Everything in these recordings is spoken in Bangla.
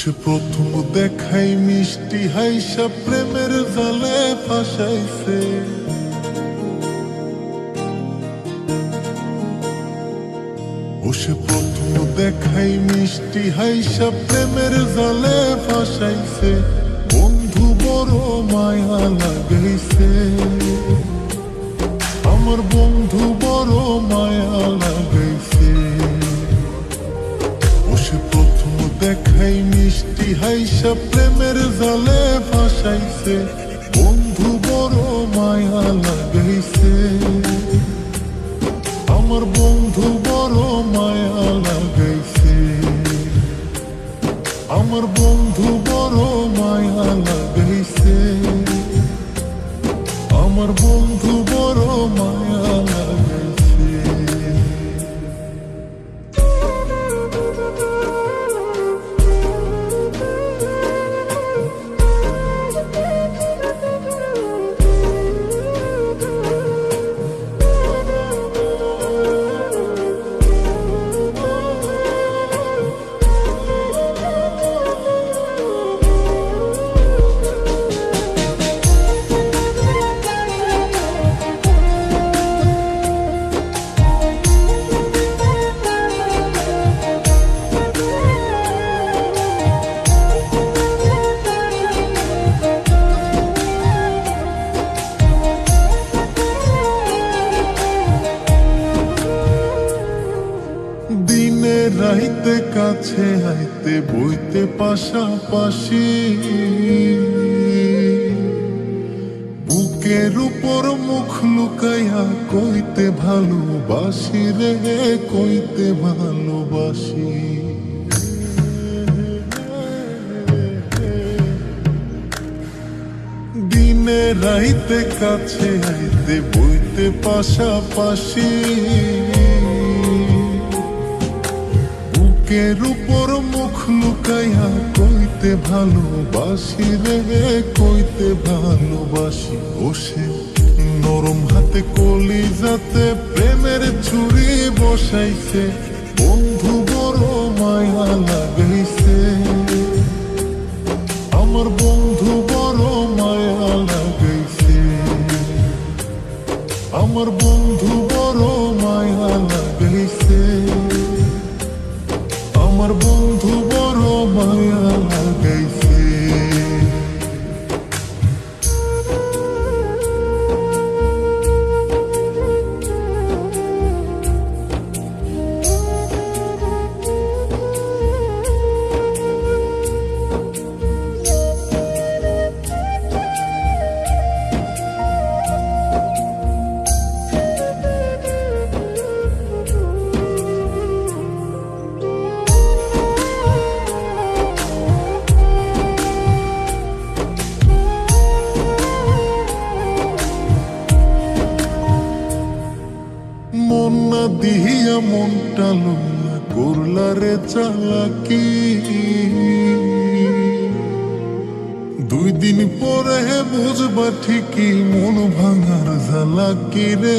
সে প্রথম দেখাই মিষ্টি হাইসা প্রেমের জালে ফাঁসাইছে। ও সে প্রথম দেখাই মিষ্টি হাইসা প্রেমের জালে ফাঁসাইছে। বন্ধু বড় মায়া লাগাইছে, আমার বন্ধু বড় মায়া লাগাইছে। ও সে প্রথম দেখাই মিষ্টি হাইসা প্রেমের জালে ফাঁসাইছে। বন্ধু বড় মায়া লাগাইছে, আমার বন্ধু বড় মায়া লাগাইছে। আমার বন্ধু বড় মায়া লাগাইছে, আমার বন্ধু বড় মায়া লাগাইছে। দিনে রাইতে কাছে আইতে বইতে পাশাপাশি, বুকের উপর মুখ লুকাইয়া কইতে ভালোবাসি রে, কইতে ভালোবাসি। দিনে রাইতে কাছে আইতে বইতে পাশাপাশি, বুকের উপর মুখ লুকাইয়া কইতে ভালোবাসি রে, কইতে ভালোবাসি। বসে নরম হাতে কলিজাতে প্রেমের ছুরি বসাইছে। বন্ধু বড় মায়া লাগাইছে, আমার বন্ধু বড় মায়া লাগাইছে। আমার বন্ধু বড় মায়া লাগাইছে, আমার বন্ধু বড় মায়া লাগাইছে। মন না দিয়া মনটা লইয়া করলা রে চালাকি। 2 দিন পরে বুঝবা ঠিকই মন ভাঙার জ্বালাকি রে,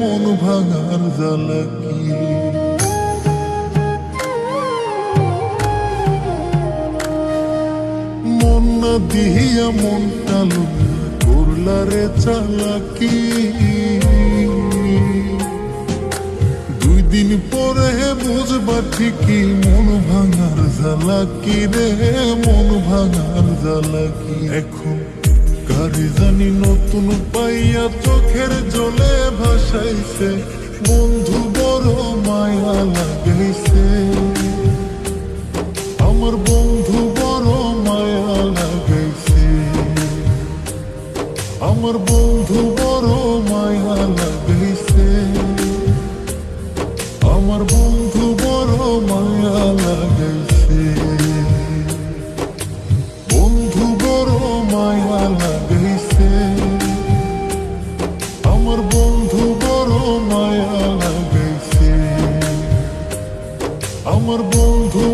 মন ভাঙার জ্বালাকি। মন না দিয়া মনটা লইয়া করলা রে চালাকি। 2 দিন পরে বুঝবা ঠিকই মন ভাঙার জ্বালাকি রে, মন ভাঙার জ্বালাকি। এখন কারে জানি নতুন পাইয়া চোখের জলে ভাসাইছে। বন্ধু বড় মায়া লাগাইছে, আমার বন্ধু বড় মায়া লাগাইছে। আমার বন্ধু বড় মায়া লাগাইছে, আমার বন্ধু বড় মায়া লাগাইছে। বন্ধু বড় মায়া লাগাইছে, আমার বন্ধু বড় মায়া লাগাইছে। আমার বন্ধু